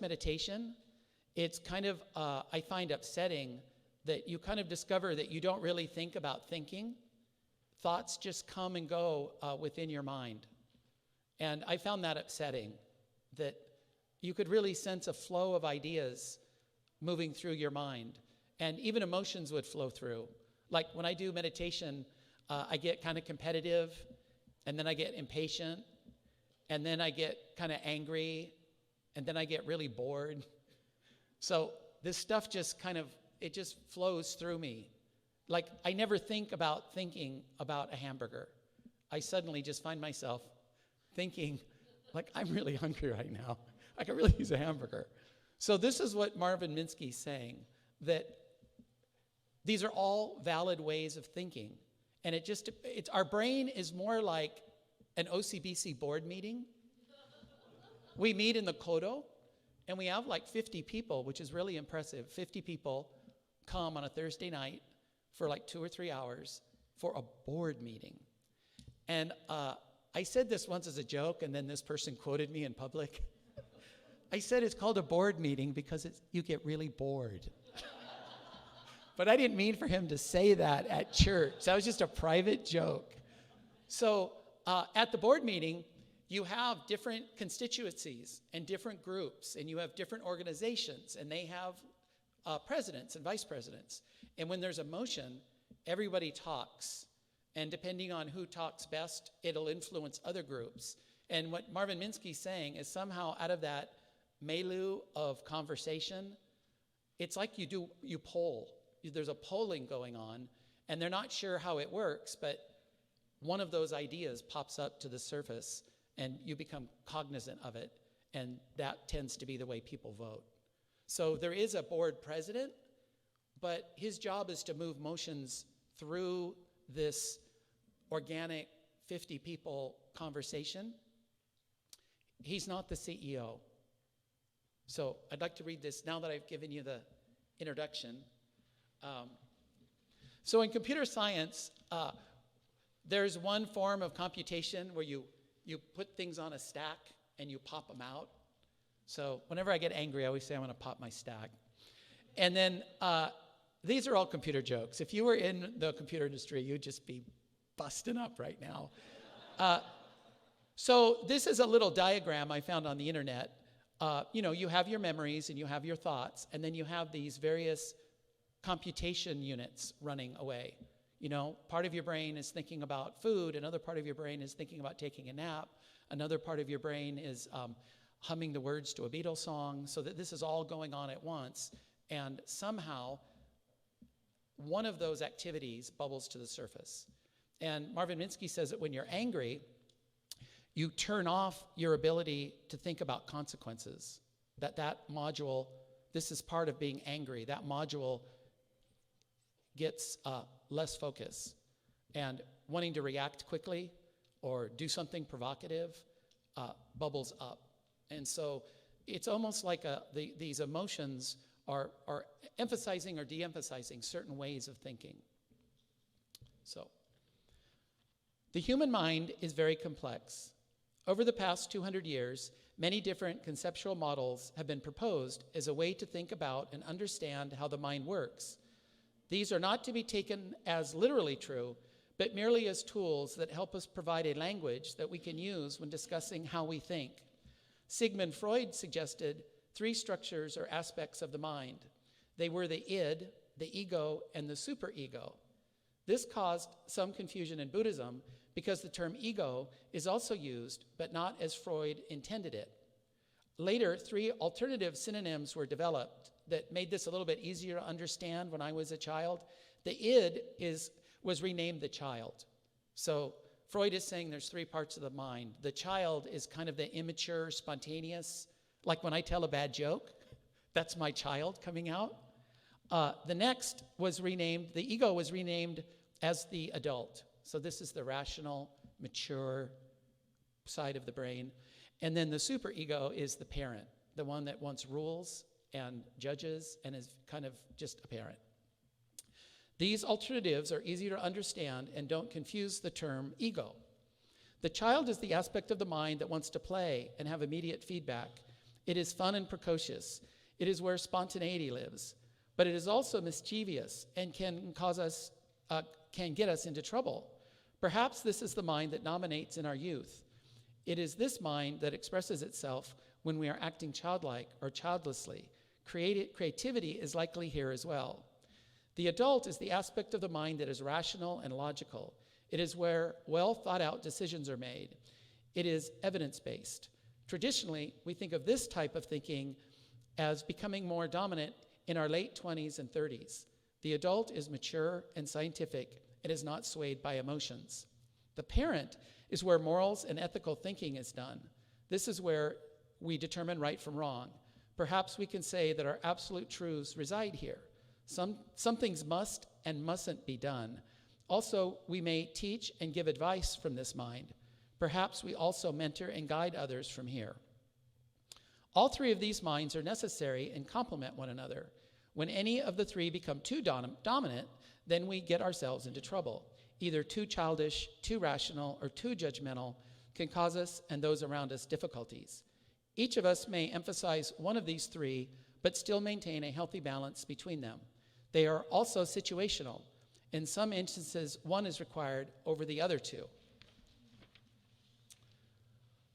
meditation, it's kind of, I find upsetting that you kind of discover that you don't really think about thinking. Thoughts just come and go within your mind. And I found that upsetting, that you could really sense a flow of ideas moving through your mind. And even emotions would flow through. Like when I do meditation, I get kind of competitive, and then I get impatient, and then I get kind of angry, and then I get really bored. So this stuff just kind of, it just flows through me. Like I never think about thinking about a hamburger. I suddenly just find myself thinking, like, I'm really hungry right now. I could really use a hamburger. So this is what Marvin Minsky's saying, that these are all valid ways of thinking. And it's our brain is more like an OCBC board meeting. We meet in the Kodo, and we have like 50 people, which is really impressive. 50 people come on a Thursday night for like 2 or 3 hours for a board meeting. And I said this once as a joke, and then this person quoted me in public. I said it's called a board meeting because you get really bored. But I didn't mean for him to say that at church. That was just a private joke. So at the board meeting, you have different constituencies and different groups, and you have different organizations, and they have presidents and vice presidents. And when there's a motion, everybody talks. And depending on who talks best, it'll influence other groups. And what Marvin Minsky's saying is somehow out of that milieu of conversation, it's like you poll. There's a polling going on, and they're not sure how it works, but one of those ideas pops up to the surface, and you become cognizant of it, and that tends to be the way people vote. So there is a board president, but his job is to move motions through this organic 50 people conversation. He's not the CEO. So I'd like to read this now that I've given you the introduction. So in computer science, there's one form of computation where you put things on a stack and you pop them out. So whenever I get angry, I always say I'm going to pop my stack. And then these are all computer jokes. If you were in the computer industry, you'd just be busting up right now. So this is a little diagram I found on the internet. You have your memories and you have your thoughts, and then you have these various computation units running away. Part of your brain is thinking about food, another part of your brain is thinking about taking a nap, another part of your brain is humming the words to a Beatles song, so that this is all going on at once, and somehow one of those activities bubbles to the surface. And Marvin Minsky says that when you're angry, you turn off your ability to think about consequences. That module, this is part of being angry, that module gets less focus, and wanting to react quickly or do something provocative bubbles up. And so it's almost like these emotions are emphasizing or de-emphasizing certain ways of thinking. So the human mind is very complex. Over the past 200 years, many different conceptual models have been proposed as a way to think about and understand how the mind works. These are not to be taken as literally true, but merely as tools that help us provide a language that we can use when discussing how we think. Sigmund Freud suggested 3 structures or aspects of the mind. They were the id, the ego, and the superego. This caused some confusion in Buddhism because the term ego is also used, but not as Freud intended it. Later, 3 alternative synonyms were developed that made this a little bit easier to understand when I was a child. The id was renamed the child. So Freud is saying there's 3 parts of the mind. The child is kind of the immature, spontaneous, like when I tell a bad joke, that's my child coming out. The next was renamed, the ego was renamed as the adult. So this is the rational, mature side of the brain. And then the superego is the parent, the one that wants rules and judges and is kind of just a parent. These alternatives are easier to understand and don't confuse the term ego. The child is the aspect of the mind that wants to play and have immediate feedback. It is fun and precocious. It is where spontaneity lives. But it is also mischievous and can get us into trouble. Perhaps this is the mind that dominates in our youth. It is this mind that expresses itself when we are acting childlike or childlessly. Creativity is likely here as well. The adult is the aspect of the mind that is rational and logical. It is where well thought out decisions are made. It is evidence-based. Traditionally, we think of this type of thinking as becoming more dominant in our late 20s and 30s. The adult is mature and scientific. It is not swayed by emotions. The parent is where morals and ethical thinking is done. This is where we determine right from wrong. Perhaps we can say that our absolute truths reside here. Some things must and mustn't be done. Also, we may teach and give advice from this mind. Perhaps we also mentor and guide others from here. All three of these minds are necessary and complement one another. When any of the three become too dominant, then we get ourselves into trouble. Either too childish, too rational, or too judgmental can cause us and those around us difficulties. Each of us may emphasize one of these three, but still maintain a healthy balance between them. They are also situational. In some instances, one is required over the other two.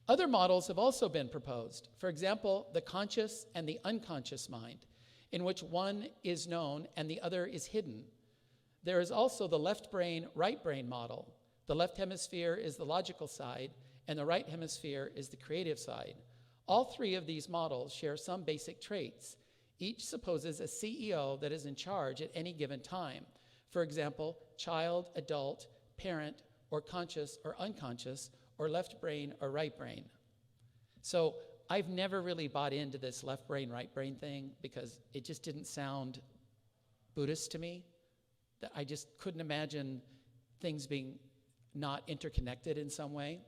Other models have also been proposed. For example, the conscious and the unconscious mind, in which one is known and the other is hidden. There is also the left brain, right brain model. The left hemisphere is the logical side, and the right hemisphere is the creative side. All three of these models share some basic traits. Each supposes a CEO that is in charge at any given time. For example, child, adult, parent, or conscious or unconscious, or left brain or right brain. So I've never really bought into this left brain, right brain thing because it just didn't sound Buddhist to me. That I just couldn't imagine things being not interconnected in some way.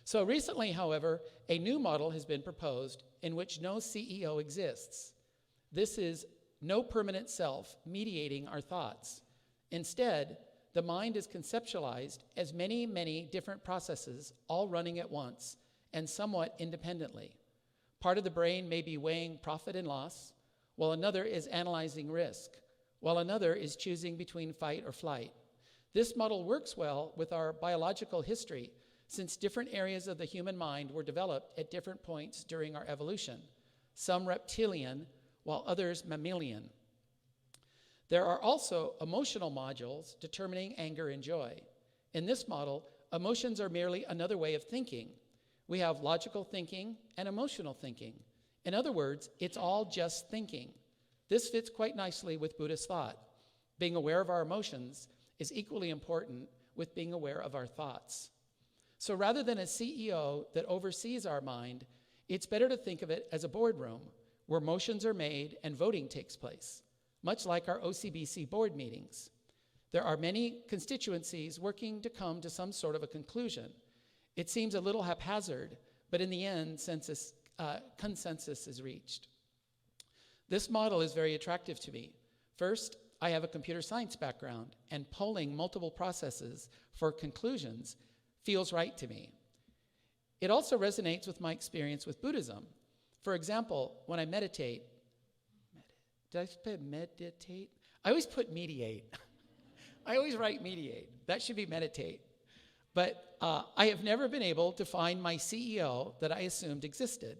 So recently, however, a new model has been proposed in which no CEO exists. This is no permanent self mediating our thoughts. Instead, the mind is conceptualized as many, many different processes all running at once and somewhat independently. Part of the brain may be weighing profit and loss, while another is analyzing risk, while another is choosing between fight or flight. This model works well with our biological history, since different areas of the human mind were developed at different points during our evolution, some reptilian, while others mammalian. There are also emotional modules determining anger and joy. In this model, emotions are merely another way of thinking. We have logical thinking and emotional thinking. In other words, it's all just thinking. This fits quite nicely with Buddhist thought. Being aware of our emotions is equally important with being aware of our thoughts. So rather than a CEO that oversees our mind, it's better to think of it as a boardroom where motions are made and voting takes place, much like our OCBC board meetings. There are many constituencies working to come to some sort of a conclusion. It seems a little haphazard, but in the end, consensus is reached. This model is very attractive to me. First, I have a computer science background, and polling multiple processes for conclusions feels right to me. It also resonates with my experience with Buddhism. For example, when I meditate, did I put meditate? I always put mediate. I always write mediate. That should be meditate. But I have never been able to find my CEO that I assumed existed.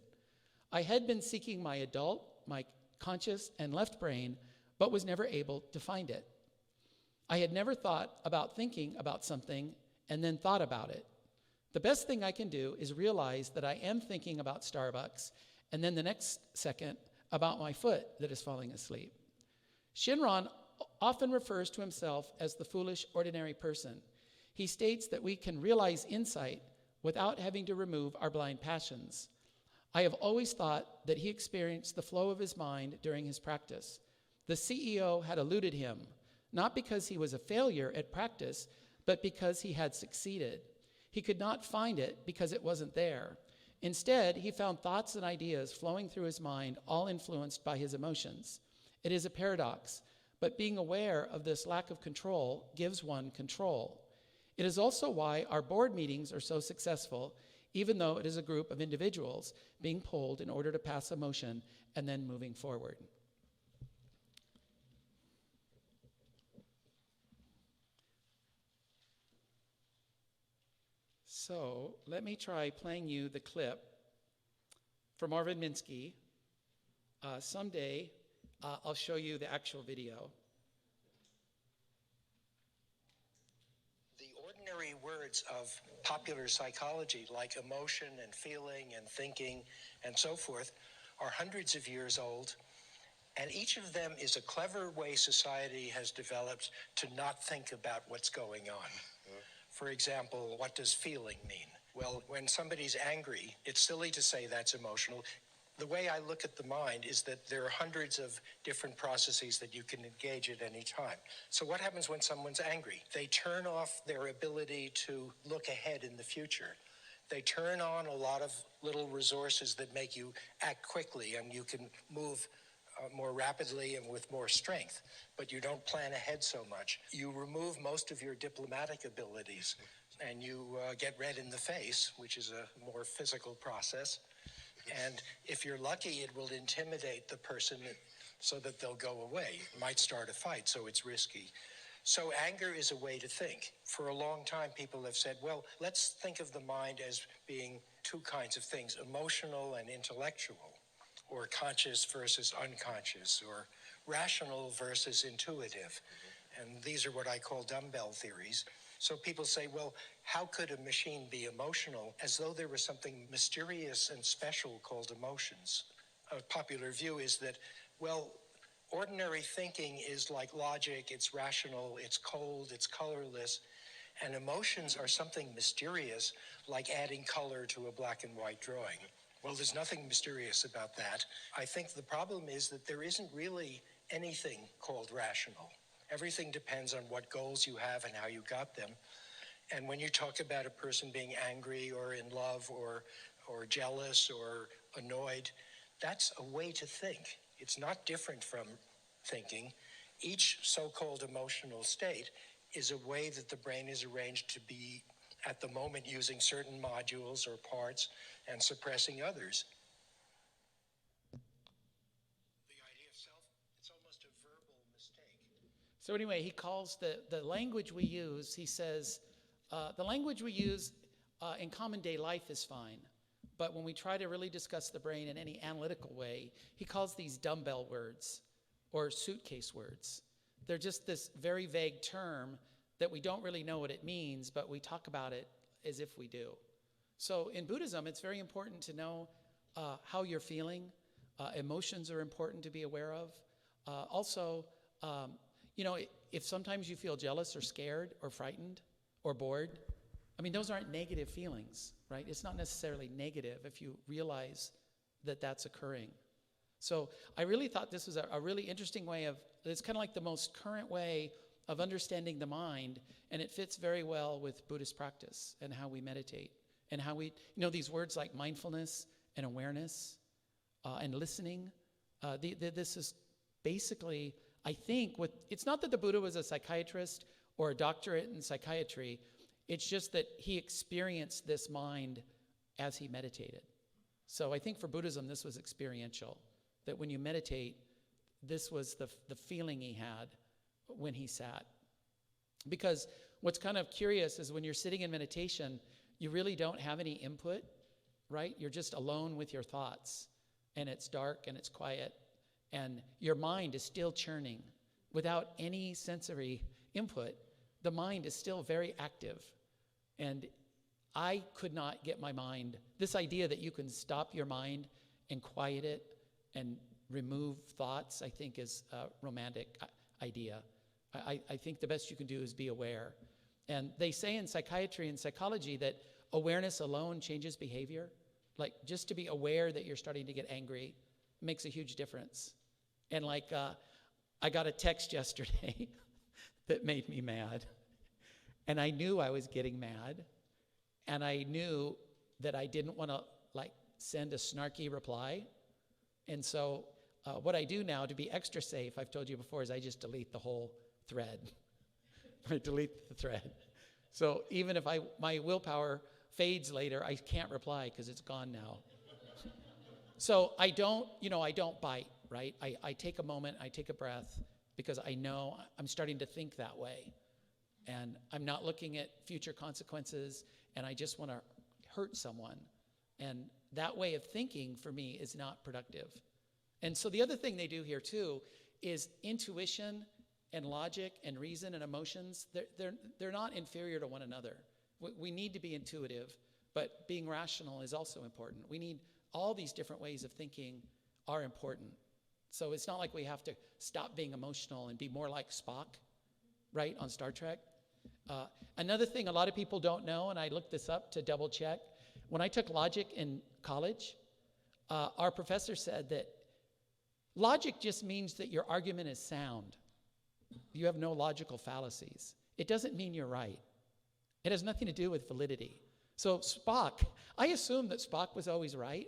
I had been seeking my adult, my conscious, and left brain, but was never able to find it. I had never thought about thinking about something and then thought about it. The best thing I can do is realize that I am thinking about Starbucks, and then the next second about my foot that is falling asleep. Shinran often refers to himself as the foolish ordinary person. He states that we can realize insight without having to remove our blind passions. I have always thought that he experienced the flow of his mind during his practice. The CEO had eluded him, not because he was a failure at practice, but because he had succeeded. He could not find it because it wasn't there. Instead, he found thoughts and ideas flowing through his mind, all influenced by his emotions. It is a paradox, but being aware of this lack of control gives one control. It is also why our board meetings are so successful, even though it is a group of individuals being pulled in order to pass a motion and then moving forward. So let me try playing you the clip from Marvin Minsky. Someday I'll show you the actual video. The ordinary words of popular psychology, like emotion and feeling and thinking and so forth, are hundreds of years old. And each of them is a clever way society has developed to not think about what's going on. For example, what does feeling mean? Well, when somebody's angry, it's silly to say that's emotional. The way I look at the mind is that there are hundreds of different processes that you can engage at any time. So what happens when someone's angry? They turn off their ability to look ahead in the future. They turn on a lot of little resources that make you act quickly, and you can move more rapidly and with more strength, but you don't plan ahead so much. You remove most of your diplomatic abilities, and you get red in the face, which is a more physical process. And if you're lucky, it will intimidate the person so that they'll go away. It might start a fight, so it's risky. So anger is a way to think. For a long time, people have said, well, let's think of the mind as being two kinds of things, emotional and intellectual, or conscious versus unconscious, or rational versus intuitive. And these are what I call dumbbell theories. So people say, well, how could a machine be emotional? As though there was something mysterious and special called emotions. A popular view is that, well, ordinary thinking is like logic, it's rational, it's cold, it's colorless, and emotions are something mysterious, like adding color to a black and white drawing. Well, there's nothing mysterious about that. I think the problem is that there isn't really anything called rational. Everything depends on what goals you have and how you got them. And when you talk about a person being angry or in love or jealous or annoyed, that's a way to think. It's not different from thinking. Each so-called emotional state is a way that the brain is arranged to be at the moment using certain modules or parts and suppressing others. The idea of self, it's almost a verbal mistake. So anyway, he calls the language we use, he says, the language we use in common day life is fine. But when we try to really discuss the brain in any analytical way, he calls these dumbbell words or suitcase words. They're just this very vague term that we don't really know what it means, but we talk about it as if we do. So in Buddhism, it's very important to know how you're feeling. Emotions are important to be aware of. Also, if sometimes you feel jealous or scared or frightened or bored, I mean, those aren't negative feelings, right? It's not necessarily negative if you realize that that's occurring. So I really thought this was a really interesting way it's kind of like the most current way of understanding the mind, and it fits very well with Buddhist practice and how we meditate and how we, these words like mindfulness and awareness and listening. This is basically, I think, it's not that the Buddha was a psychiatrist or a doctorate in psychiatry. It's just that he experienced this mind as he meditated. So I think for Buddhism, this was experiential, that when you meditate, this was the feeling he had when he sat. Because what's kind of curious is when you're sitting in meditation, you really don't have any input, right? You're just alone with your thoughts, and it's dark and it's quiet, and your mind is still churning. Without any sensory input, the mind is still very active. And I could not get my mind, this idea that you can stop your mind and quiet it and remove thoughts, I think is a romantic idea. I think the best you can do is be aware. And they say in psychiatry and psychology that awareness alone changes behavior. Like just to be aware that you're starting to get angry makes a huge difference. And I got a text yesterday that made me mad. And I knew I was getting mad. And I knew that I didn't want to send a snarky reply. And so what I do now to be extra safe, I've told you before, is I just delete the whole thread. I delete the thread. So even if my willpower fades later, I can't reply because it's gone now. So I don't bite, right? I take a moment, I take a breath, because I know I'm starting to think that way. And I'm not looking at future consequences, and I just want to hurt someone. And that way of thinking, for me, is not productive. And so the other thing they do here, too, is intuition and logic and reason and emotions, they're not inferior to one another. We need to be intuitive, but being rational is also important. We need all these different ways of thinking are important. So it's not like we have to stop being emotional and be more like Spock, right, on Star Trek. Another thing a lot of people don't know, and I looked this up to double check, when I took logic in college, our professor said that logic just means that your argument is sound. You have no logical fallacies. It doesn't mean you're right. It has nothing to do with validity. So Spock, I assumed that Spock was always right.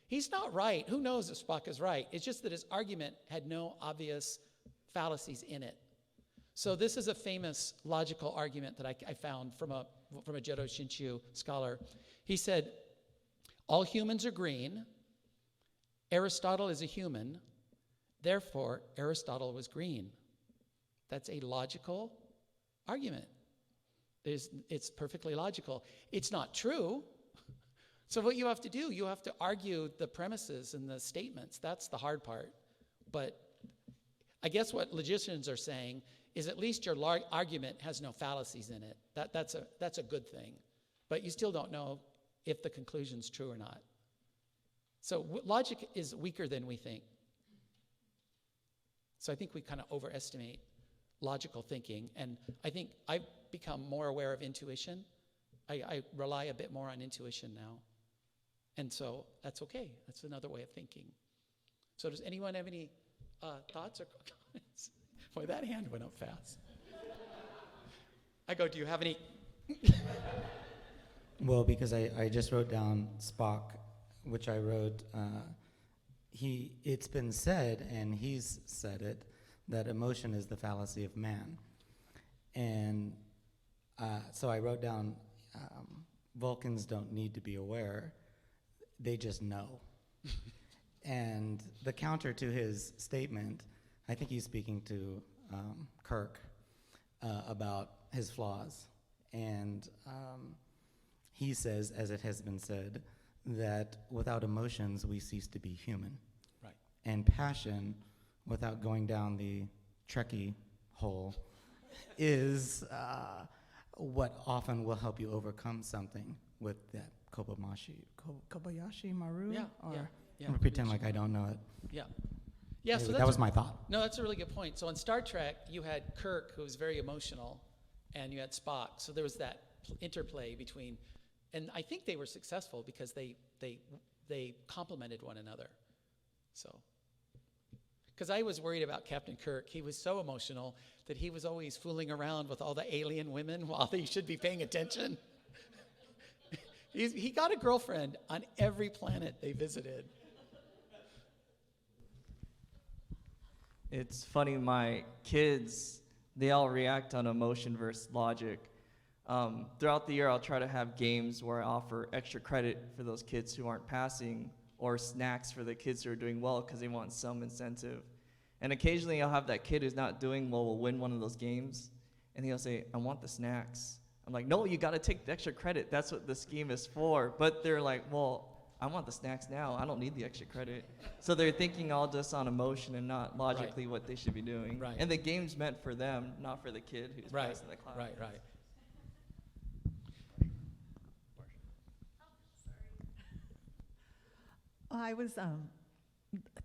He's not right. Who knows if Spock is right? It's just that his argument had no obvious fallacies in it. So this is a famous logical argument that I found from a Jodo Shinshu scholar. He said, all humans are green. Aristotle is a human. Therefore, Aristotle was green. That's a logical argument. It's perfectly logical. It's not true. So what you have to do, you have to argue the premises and the statements. That's the hard part. But I guess what logicians are saying is at least your argument has no fallacies in it. That's a good thing. But you still don't know if the conclusion's true or not. So logic is weaker than we think. So I think we kind of overestimate logical thinking. And I think I've become more aware of intuition. I rely a bit more on intuition now. And so that's okay. That's another way of thinking. So does anyone have any thoughts or comments? Boy, that hand went up fast. I go, do you have any? Well, because I just wrote down Spock, which I wrote, it's been said, and he's said it, that emotion is the fallacy of man. And so I wrote down, Vulcans don't need to be aware, they just know. And the counter to his statement, I think he's speaking to Kirk about his flaws. And he says, as it has been said, that without emotions, we cease to be human. Right. And passion, without going down the Trekkie hole, is what often will help you overcome something with that Kobayashi Maru? Yeah, or yeah. I'm gonna pretend like I don't know it. Yeah. Yeah, Anyway, so that was my thought. No, that's a really good point. So on Star Trek, you had Kirk, who was very emotional, and you had Spock. So there was that interplay between, and I think they were successful because they complemented one another. So, because I was worried about Captain Kirk. He was so emotional that he was always fooling around with all the alien women while they should be paying attention. He got a girlfriend on every planet they visited. It's funny, my kids, they all react on emotion versus logic. Throughout the year, I'll try to have games where I offer extra credit for those kids who aren't passing, or snacks for the kids who are doing well because they want some incentive. And occasionally I'll have that kid who's not doing well will win one of those games, and he'll say, I want the snacks. I'm like, no, you got to take the extra credit. That's what the scheme is for. But they're like, well, I want the snacks now. I don't need the extra credit. So they're thinking all just on emotion and not logically what they should be doing. Right. And the game's meant for them, not for the kid who's passing the class. Right. I was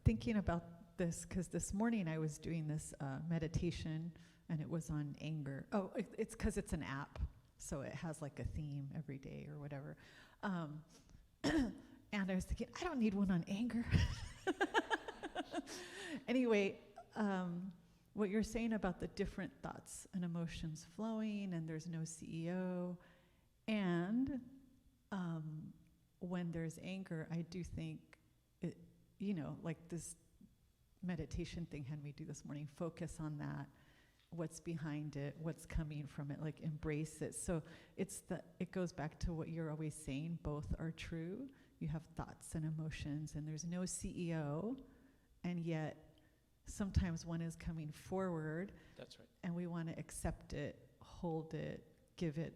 thinking about this because this morning I was doing this meditation, and it was on anger. Oh, it's because it's an app, so it has like a theme every day or whatever. And I was thinking, I don't need one on anger. Anyway, what you're saying about the different thoughts and emotions flowing, and there's no CEO, and when there's anger, I do think, like this meditation thing had me do this morning, focus on that what's behind it, what's coming from it, like embrace it. So it goes back to what you're always saying, both are true. You have thoughts and emotions, and there's no CEO, and yet sometimes one is coming forward. That's right. And we want to accept it, hold it, give it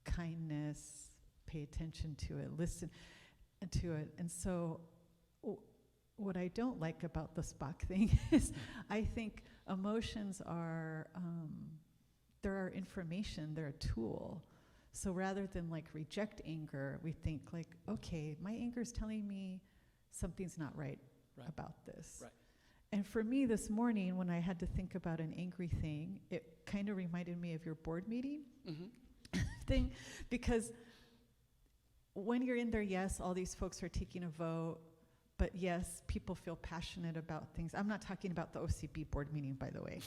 kindness, pay attention to it, listen to it. And so what I don't like about the Spock thing is I think emotions are, they're information, they're a tool. So rather than like reject anger, we think like, okay, my anger is telling me something's not right about this. Right. And for me this morning, when I had to think about an angry thing, it kind of reminded me of your board meeting thing, because when you're in there, yes, all these folks are taking a vote, but yes, people feel passionate about things. I'm not talking about the OCB board meeting, by the way.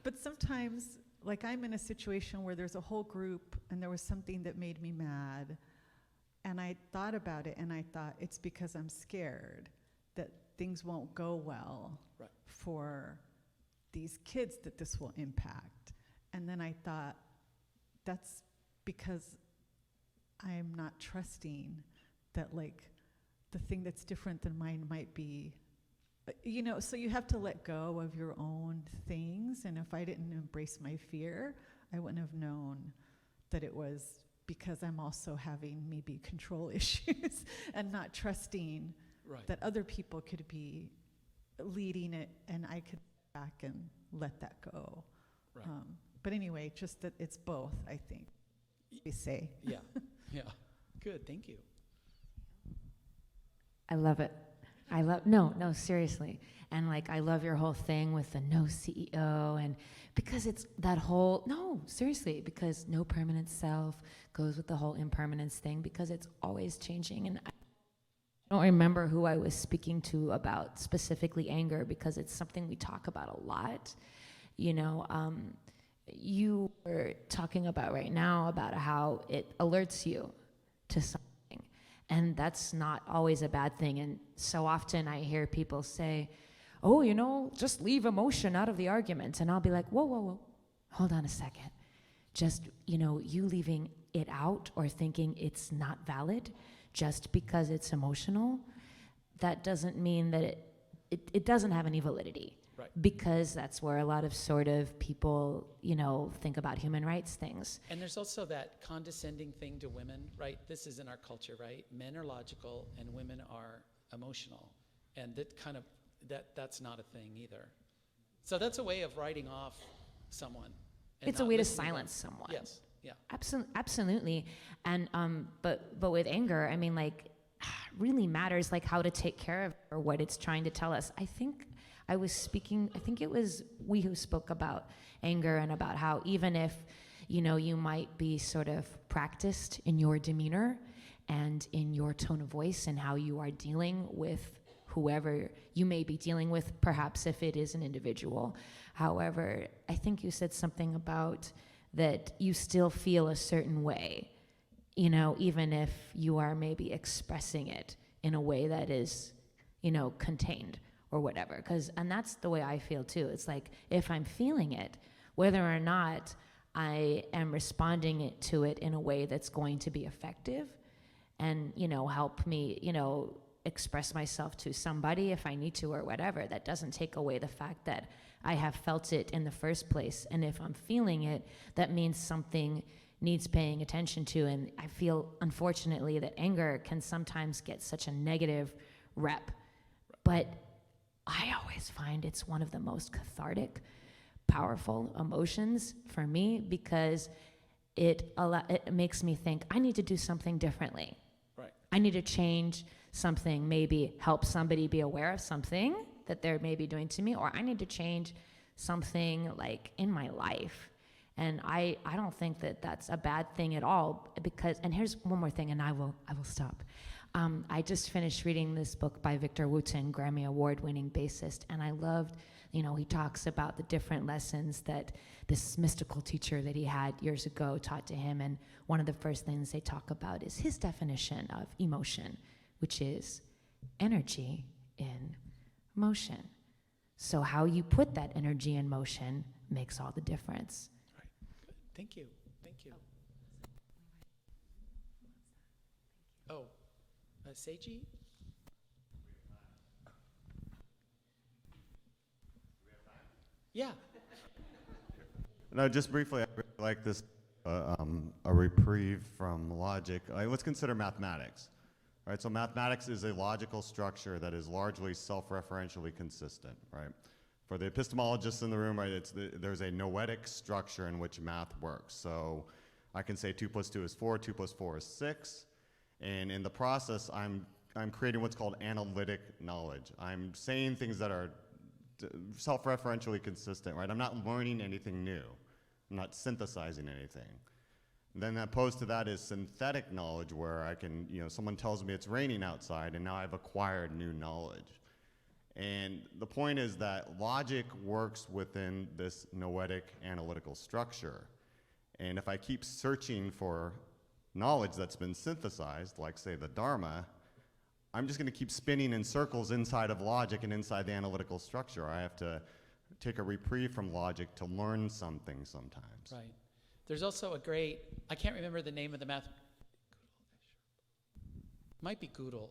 But sometimes, like I'm in a situation where there's a whole group and there was something that made me mad, and I thought about it and I thought, it's because I'm scared that things won't go well for these kids that this will impact. And then I thought, that's because I'm not trusting that like the thing that's different than mine might be, so you have to let go of your own things. And if I didn't embrace my fear, I wouldn't have known that it was because I'm also having maybe control issues and not trusting that other people could be leading it and I could back and let that go. Right. But anyway, just that it's both, I think, we say. Yeah. Good, thank you. I love it. No, seriously. And like, I love your whole thing with the no CEO, and because it's that whole, no, seriously, because no permanent self goes with the whole impermanence thing, because it's always changing. And I don't remember who I was speaking to about specifically anger, because it's something we talk about a lot. You were talking about right now about how it alerts you to something. And that's not always a bad thing. And so often I hear people say, oh, just leave emotion out of the argument. And I'll be like, whoa, hold on a second. Just, you leaving it out or thinking it's not valid just because it's emotional, that doesn't mean that it doesn't have any validity. Right. Because that's where a lot of sort of people, think about human rights things. And there's also that condescending thing to women, right? This is in our culture, right? Men are logical and women are emotional. And that kind of, that's not a thing either. So that's a way of writing off someone. It's a way to silence someone. Yes, yeah. Absolutely. And, but with anger, I mean, like, really matters, like, how to take care of it or what it's trying to tell us. I think it was we who spoke about anger and about how even if, you might be sort of practiced in your demeanor and in your tone of voice and how you are dealing with whoever you may be dealing with, perhaps if it is an individual. However, I think you said something about that you still feel a certain way, even if you are maybe expressing it in a way that is, contained or whatever. And that's the way I feel too. It's like, if I'm feeling it, whether or not I am responding to it in a way that's going to be effective and, help me, express myself to somebody if I need to or whatever, that doesn't take away the fact that I have felt it in the first place. And if I'm feeling it, that means something needs paying attention to. And I feel, unfortunately, that anger can sometimes get such a negative rep. But I always find it's one of the most cathartic, powerful emotions for me, because it makes me think I need to do something differently. Right. I need to change something, maybe help somebody be aware of something that they're maybe doing to me, or I need to change something like in my life. And I don't think that that's a bad thing at all, because, and here's one more thing, and I will stop. I just finished reading this book by Victor Wooten, Grammy Award-winning bassist, and I loved, he talks about the different lessons that this mystical teacher that he had years ago taught to him, and one of the first things they talk about is his definition of emotion, which is energy in motion. So how you put that energy in motion makes all the difference. Right. Good. Thank you. Thank you. Oh, Seiji? Yeah. No, just briefly, I really like this, a reprieve from logic. Let's consider mathematics. Right, so mathematics is a logical structure that is largely self-referentially consistent, right? For the epistemologists in the room, right, there's a noetic structure in which math works. So I can say 2 + 2 is 4, 2 + 4 is 6, and in the process, I'm creating what's called analytic knowledge. I'm saying things that are self-referentially consistent, right? I'm not learning anything new. I'm not synthesizing anything. Then opposed to that is synthetic knowledge, where I can, someone tells me it's raining outside, and now I've acquired new knowledge. And the point is that logic works within this noetic analytical structure. And if I keep searching for knowledge that's been synthesized, like say the Dharma, I'm just going to keep spinning in circles inside of logic and inside the analytical structure. I have to take a reprieve from logic to learn something sometimes. Right. There's also a great, I can't remember the name of the might be Gödel.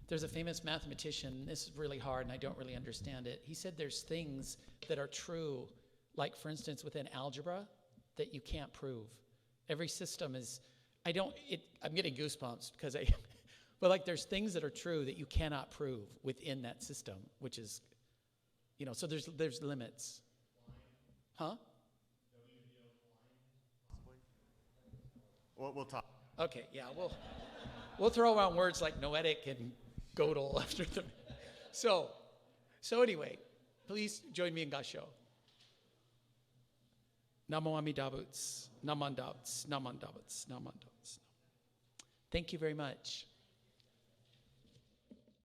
There's a famous mathematician, this is really hard and I don't really understand it. He said there's things that are true, like for instance within algebra, that you can't prove. Every system is, I'm getting goosebumps because but like there's things that are true that you cannot prove within that system, which is, so there's limits. Huh? We'll talk. Okay, yeah, we'll throw around words like noetic and Gödel after them. So anyway, please join me in Gasho. Namo Amidabuts, Namandabts, Namandabats, Namandabats. Thank you very much.